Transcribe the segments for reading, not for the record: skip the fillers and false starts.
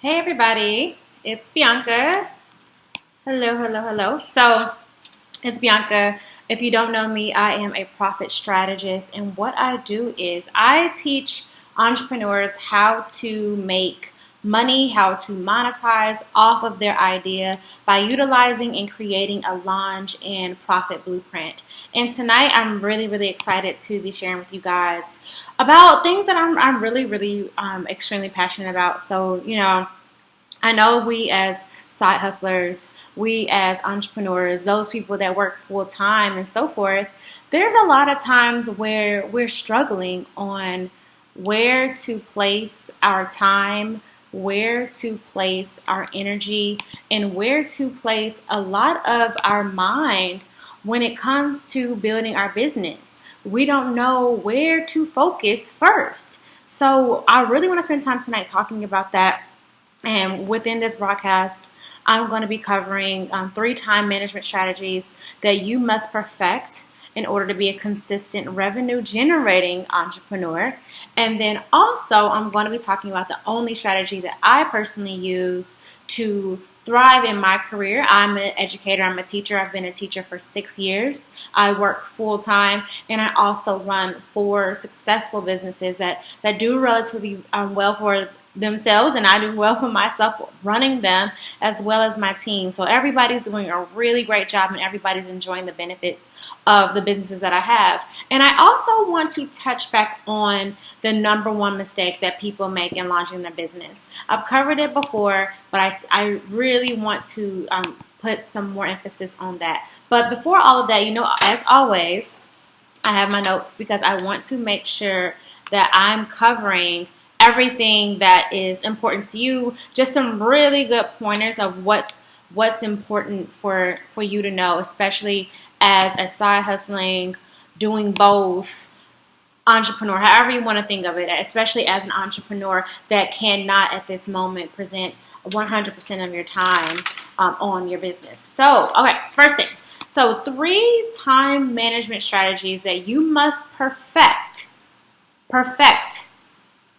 Hey everybody, it's Bianca. Hello, hello, hello. So, it's Bianca. If you don't know me, I am a profit strategist, and what I do is I teach entrepreneurs how to make money, how to monetize off of their idea by utilizing and creating a launch and profit blueprint. And tonight, I'm really, really excited to be sharing with you guys about things that I'm really, really extremely passionate about. So, I know we as side hustlers, we as entrepreneurs, those people that work full time and so forth, there's a lot of times where we're struggling on where to place our time, where to place our energy, and where to place a lot of our mind when it comes to building our business. We don't know where to focus first. So I really want to spend time tonight talking about that. And within this broadcast, I'm going to be covering 3 time management strategies that you must perfect in order to be a consistent revenue generating entrepreneur. And then also, I'm going to be talking about the only strategy that I personally use to thrive in my career. I'm an educator, I'm a teacher. I've been a teacher for 6 years. I work full time, and I also run 4 successful businesses that do relatively well for themselves, and I do well for myself running them as well as my team. So everybody's doing a really great job, and everybody's enjoying the benefits of the businesses that I have. And I also want to touch back on the number one mistake that people make in launching their business. I've covered it before, but I really want to put some more emphasis on that. But before all of that, as always, I have my notes because I want to make sure that I'm covering everything that is important to you. Just some really good pointers of what's important for you to know, especially as a side hustling, doing both entrepreneur, however you want to think of it, especially as an entrepreneur that cannot at this moment present 100% of your time on your business. So, okay, first thing. So 3 time management strategies that you must perfect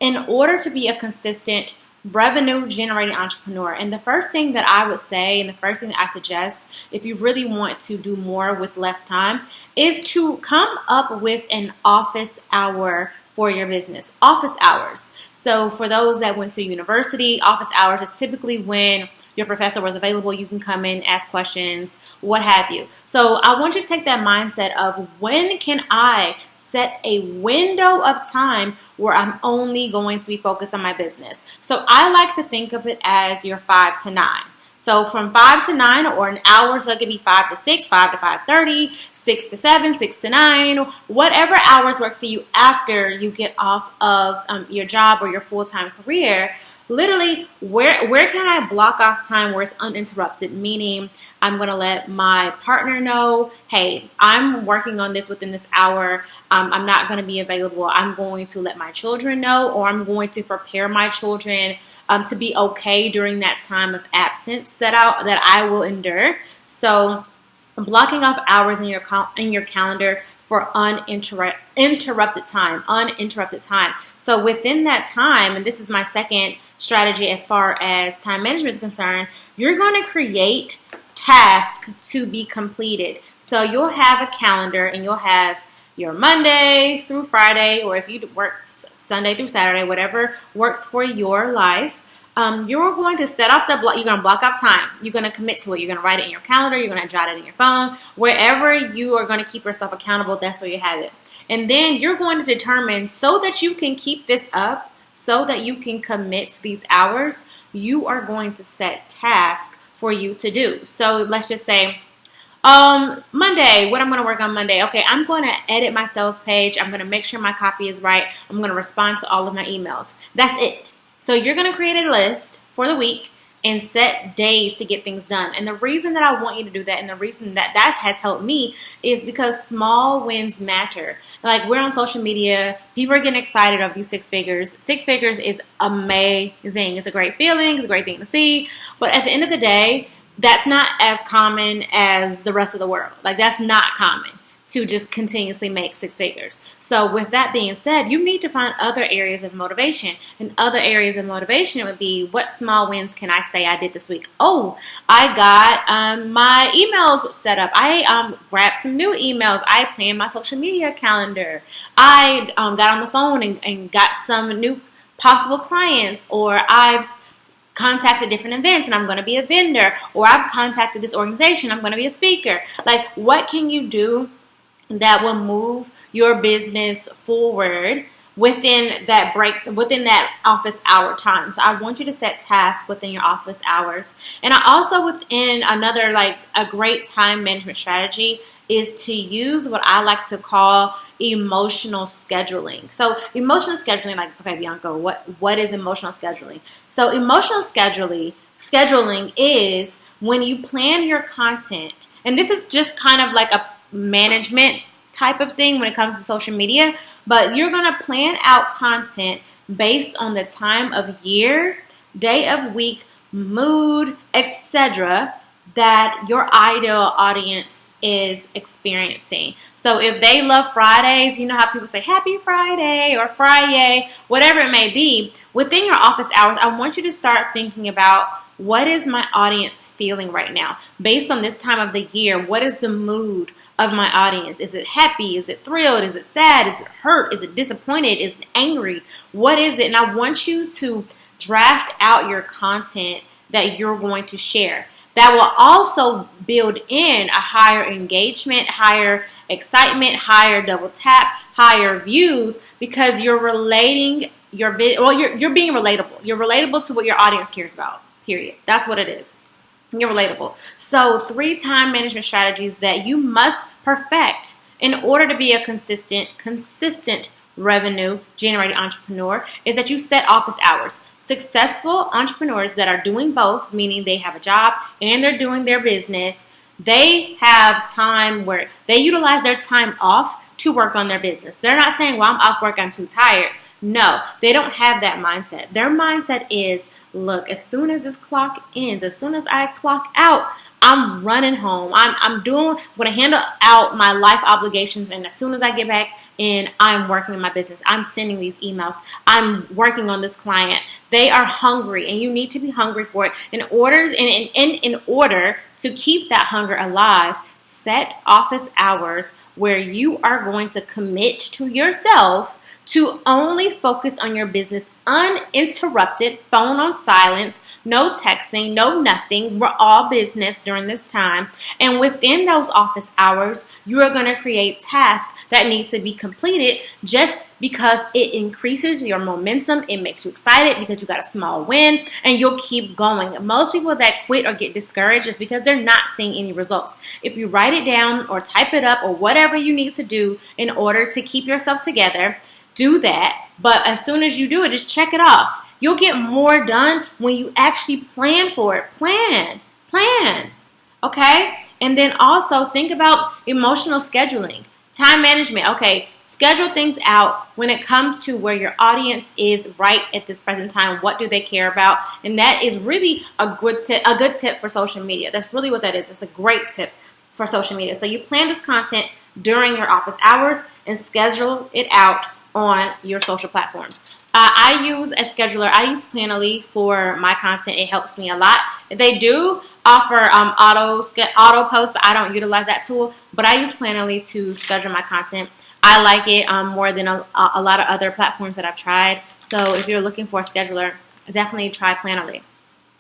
in order to be a consistent revenue generating entrepreneur. And the first thing that I would say, and the first thing that I suggest, if you really want to do more with less time, is to come up with an office hour for your business. Office hours. So for those that went to university, office hours is typically when your professor was available, you can come in, ask questions, what have you. So I want you to take that mindset of, when can I set a window of time where I'm only going to be focused on my business? So I like to think of it as your 5 to 9. So from 5 to 9, or an hour, so it could be 5 to 6, 5 to 5:30, 6 to 7, 6 to 9, whatever hours work for you after you get off of your job or your full-time career. Literally, where can I block off time where it's uninterrupted? Meaning, I'm going to let my partner know, hey, I'm working on this within this hour. I'm not going to be available. I'm going to let my children know, or I'm going to prepare my children to be okay during that time of absence that I will endure. So, blocking off hours in your calendar for uninterrupted time. So within that time, and this is my second strategy as far as time management is concerned, you're going to create tasks to be completed. So you'll have a calendar, and you'll have your Monday through Friday, or if you work Sunday through Saturday, whatever works for your life. You're going to set off you're going to block off time. You're going to commit to it. You're going to write it in your calendar. You're going to jot it in your phone. Wherever you are going to keep yourself accountable, that's where you have it. And then you're going to determine, so that you can keep this up, so that you can commit to these hours, you are going to set tasks for you to do. So let's just say, Monday, what I'm going to work on Monday. Okay, I'm going to edit my sales page. I'm going to make sure my copy is right. I'm going to respond to all of my emails. That's it. So you're going to create a list for the week and set days to get things done. And the reason that I want you to do that, and the reason that has helped me, is because small wins matter. Like, we're on social media, people are getting excited of these 6 figures. 6 figures is amazing. It's a great feeling. It's a great thing to see. But at the end of the day, that's not as common as the rest of the world. Like, that's not common. to just continuously make six figures. So with that being said, you need to find other areas of motivation. And other areas of motivation would be, what small wins can I say I did this week? Oh, I got my emails set up. I grabbed some new emails. I planned my social media calendar. I got on the phone and got some new possible clients, or I've contacted different events and I'm going to be a vendor, or I've contacted this organization, I'm going to be a speaker. Like, what can you do that will move your business forward within that office hour time? So I want you to set tasks within your office hours. And I also, within another, like, a great time management strategy is to use what I like to call emotional scheduling. So emotional scheduling, like, okay, Bianca, what is emotional scheduling? So emotional scheduling is when you plan your content, and this is just kind of like a management type of thing when it comes to social media, but you're going to plan out content based on the time of year, day of week, mood, etc. that your ideal audience is experiencing. So if they love Fridays, you know how people say happy Friday or Friday, whatever it may be, within your office hours, I want you to start thinking about, what is my audience feeling right now? Based on this time of the year, what is the mood of my audience? Is it happy? Is it thrilled? Is it sad? Is it hurt? Is it disappointed? Is it angry? What is it? And I want you to draft out your content that you're going to share. That will also build in a higher engagement, higher excitement, higher double tap, higher views, because you're relating you're being relatable. You're relatable to what your audience cares about, period. That's what it is. You're relatable. So 3 time management strategies that you must perfect in order to be a consistent revenue generating entrepreneur is that you set office hours. Successful entrepreneurs that are doing both, meaning they have a job and they're doing their business, they have time where they utilize their time off to work on their business. They're not saying, well, I'm off work, I'm too tired. No, they don't have that mindset. Their mindset is, look, as soon as this clock ends, as soon as I clock out, I'm running home. I'm going to handle out my life obligations, and as soon as I get back in, I'm working in my business. I'm sending these emails. I'm working on this client. They are hungry, and you need to be hungry for it. In order to keep that hunger alive, set office hours where you are going to commit to yourself to only focus on your business uninterrupted, phone on silence, no texting, no nothing. We're all business during this time. And within those office hours, you are going to create tasks that need to be completed just because it increases your momentum. It makes you excited because you got a small win, and you'll keep going. Most people that quit or get discouraged is because they're not seeing any results. If you write it down or type it up or whatever you need to do in order to keep yourself together, do that. But as soon as you do it, just check it off. You'll get more done when you actually plan for it. Plan. Okay? And then also think about emotional scheduling. Time management. Okay, schedule things out when it comes to where your audience is right at this present time. What do they care about? And that is really a good tip for social media. That's really what that is. It's a great tip for social media. So you plan this content during your office hours and schedule it out on your social platforms. I use a scheduler. I use Planoly for my content. It helps me a lot. They do offer auto post, but I don't utilize that tool. But I use Planoly to schedule my content. I like it more than a lot of other platforms that I've tried. So if you're looking for a scheduler, definitely try Planoly.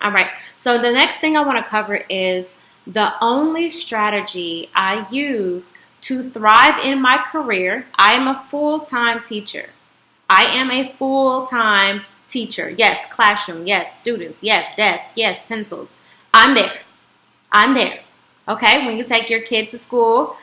All right. So the next thing I want to cover is the only strategy I use to thrive in my career. I am a full-time teacher. Yes, classroom. Yes, students. Yes, desk. Yes, pencils. I'm there. Okay? When you take your kid to school,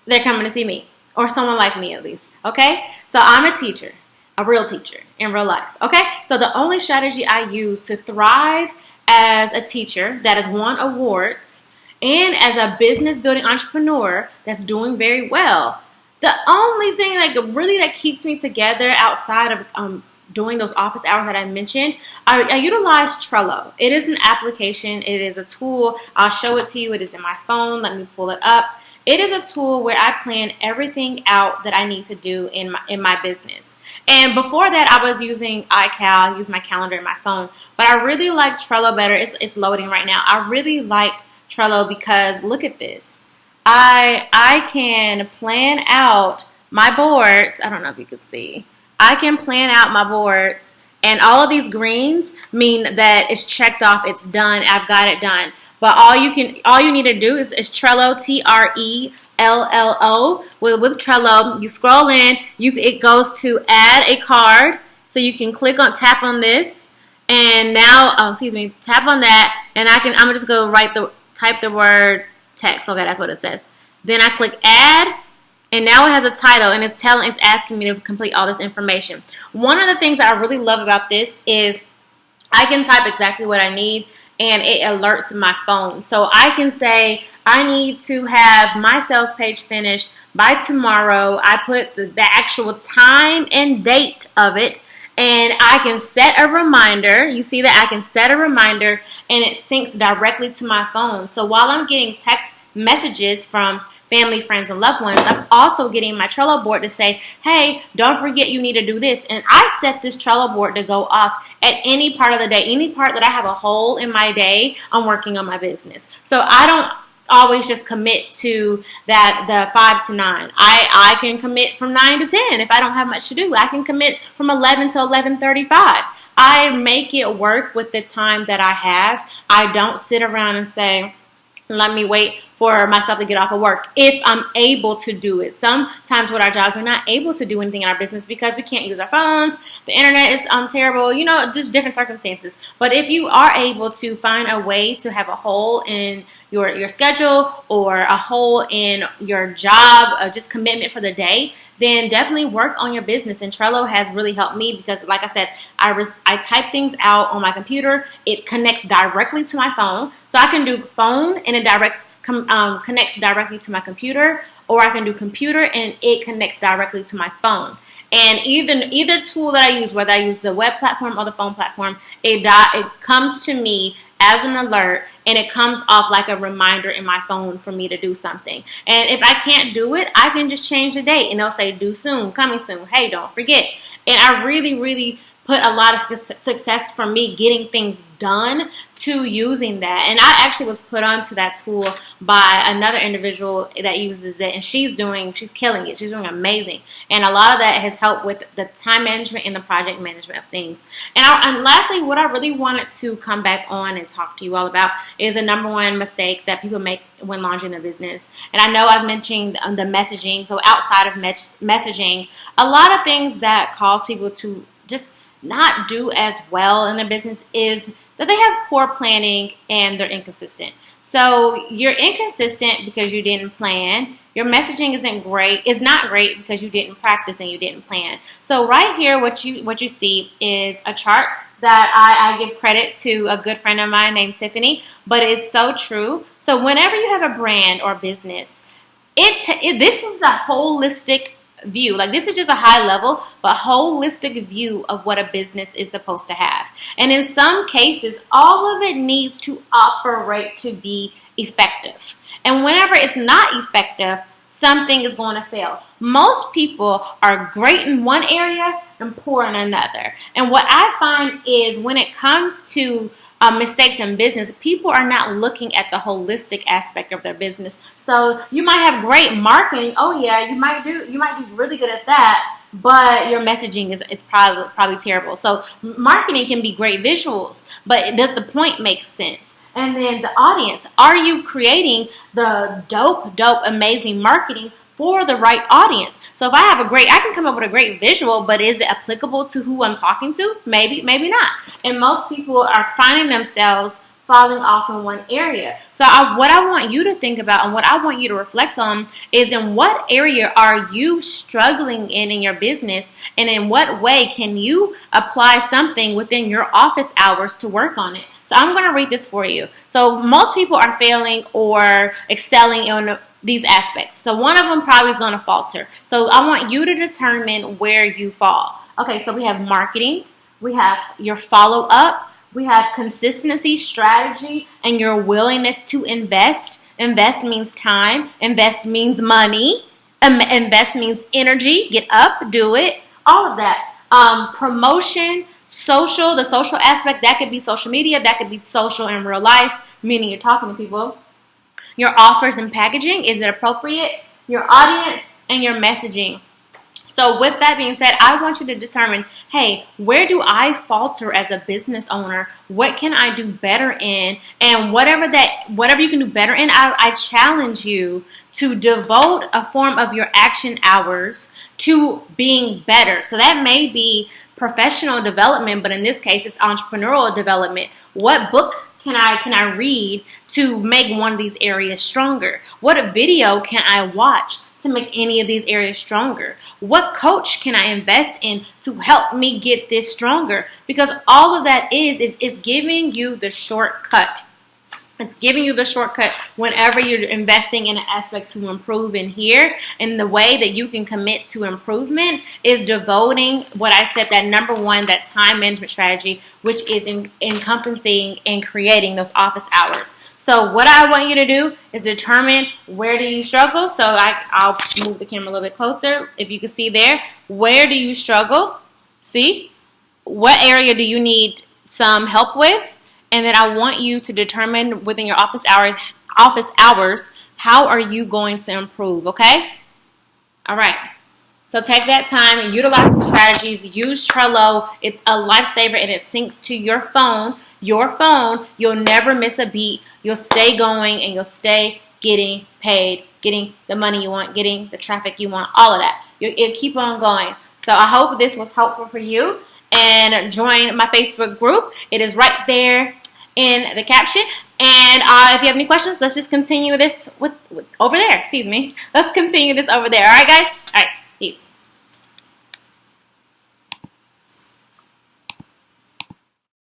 they're coming to see me. Or someone like me, at least. Okay? So I'm a teacher. A real teacher in real life. Okay? So the only strategy I use to thrive as a teacher that has won awards and as a business building entrepreneur that's doing very well, the only thing that keeps me together outside of doing those office hours that I mentioned, I utilize Trello. It is an application. It is a tool. I'll show it to you. It is in my phone. Let me pull it up. it is a tool where I plan everything out that I need to do in my business. And before that, I was using iCal. I use my calendar in my phone. But I really like Trello better. It's loading right now. I really like Trello because look at this. I can plan out my boards. I don't know if you could see. I can plan out my boards, and all of these greens mean that it's checked off. It's done. I've got it done. But all you need to do is Trello, Trello. With Trello, you scroll in. It goes to add a card, so you can tap on this, and now tap on that, and I'm gonna just go type the word text. Okay, that's what it says. Then I click add, and now it has a title, and it's asking me to complete all this information. One of the things that I really love about this is I can type exactly what I need, and it alerts my phone. So I can say I need to have my sales page finished by tomorrow. I put the actual time and date of it, and I can set a reminder. You see that I can set a reminder, and it syncs directly to my phone. So while I'm getting text messages from family, friends, and loved ones, I'm also getting my Trello board to say, hey, don't forget you need to do this. And I set this Trello board to go off at any part of the day. Any part that I have a hole in my day, I'm working on my business. So I don't always just commit to the 5 to 9. I can commit from 9 to 10 if I don't have much to do. I can commit from 11 to 11:35. I make it work with the time that I have. I don't sit around and say, let me wait for myself to get off of work if I'm able to do it. Sometimes with our jobs, we're not able to do anything in our business because we can't use our phones. The internet is terrible, just different circumstances. But if you are able to find a way to have a hole in your schedule or a hole in your job, just commitment for the day, then definitely work on your business. And Trello has really helped me because, like I said, I type things out on my computer. It connects directly to my phone. So I can do phone and it connects directly to my computer, or I can do computer and it connects directly to my phone. And either tool that I use, whether I use the web platform or the phone platform, it comes to me as an alert, and it comes off like a reminder in my phone for me to do something. And if I can't do it, I can just change the date, and it'll say due soon, coming soon, hey, don't forget. And I really, really put a lot of success from me getting things done to using that. And I actually was put onto that tool by another individual that uses it, and she's killing it. She's doing amazing. And a lot of that has helped with the time management and the project management of things. And lastly, what I really wanted to come back on and talk to you all about is a number one mistake that people make when launching their business. And I know I've mentioned the messaging. So outside of messaging, a lot of things that cause people to just not do as well in their business is that they have poor planning and they're inconsistent. So you're inconsistent because you didn't plan. Your messaging is not great because you didn't practice and you didn't plan. So right here, what you see is a chart that I give credit to a good friend of mine named Tiffany, but it's so true. So whenever you have a brand or business, this is a holistic view. Like, this is just a high level but holistic view of what a business is supposed to have. And in some cases, all of it needs to operate to be effective. And whenever it's not effective, something is going to fail. Most people are great in one area and poor in another. And what I find is when it comes to mistakes in business, people are not looking at the holistic aspect of their business. So you might have great marketing. Oh yeah, you might be really good at that, but your messaging is probably terrible. So marketing can be great visuals, but does the point make sense? And then the audience, are you creating the dope, amazing marketing for the right audience? So if I can come up with a great visual, but is it applicable to who I'm talking to? Maybe, maybe not. And most people are finding themselves falling off in one area. So what I want you to think about and what I want you to reflect on is, in what area are you struggling in your business, and in what way can you apply something within your office hours to work on it? So I'm going to read this for you. So most people are failing or excelling in these aspects. So one of them probably is going to falter. So I want you to determine where you fall. Okay, so we have marketing, we have your follow-up, We have consistency, strategy, and your willingness to invest. Invest means time. Invest means money. Invest means energy. Get up, do it. All of that. Promotion, social, the social aspect, that could be social media, that could be social in real life, meaning you're talking to people. Your offers and packaging, is it appropriate? Your audience and your messaging. So with that being said, I want you to determine, hey, where do I falter as a business owner? What can I do better in? And whatever you can do better in, I challenge you to devote a form of your action hours to being better. So that may be professional development, but in this case, it's entrepreneurial development. What book can I read to make one of these areas stronger? What video can I watch to make any of these areas stronger? What coach can I invest in to help me get this stronger? Because all of that is giving you the shortcut. It's giving you the shortcut whenever you're investing in an aspect to improve in here. And the way that you can commit to improvement is devoting what I said, that number one, that time management strategy, which is encompassing and creating those office hours. So what I want you to do is determine, where do you struggle? So I'll move the camera a little bit closer. If you can see there, where do you struggle? See? What area do you need some help with? And then I want you to determine within your office hours, how are you going to improve, okay? All right. So take that time, utilize the strategies, use Trello. It's a lifesaver and it syncs to your phone. You'll never miss a beat. You'll stay going and you'll stay getting paid, getting the money you want, getting the traffic you want, all of that. You'll keep on going. So I hope this was helpful for you. And join my Facebook group. It is right there in the caption. And if you have any questions, let's just continue this over there. Excuse me. Let's continue this over there. All right, guys? All right.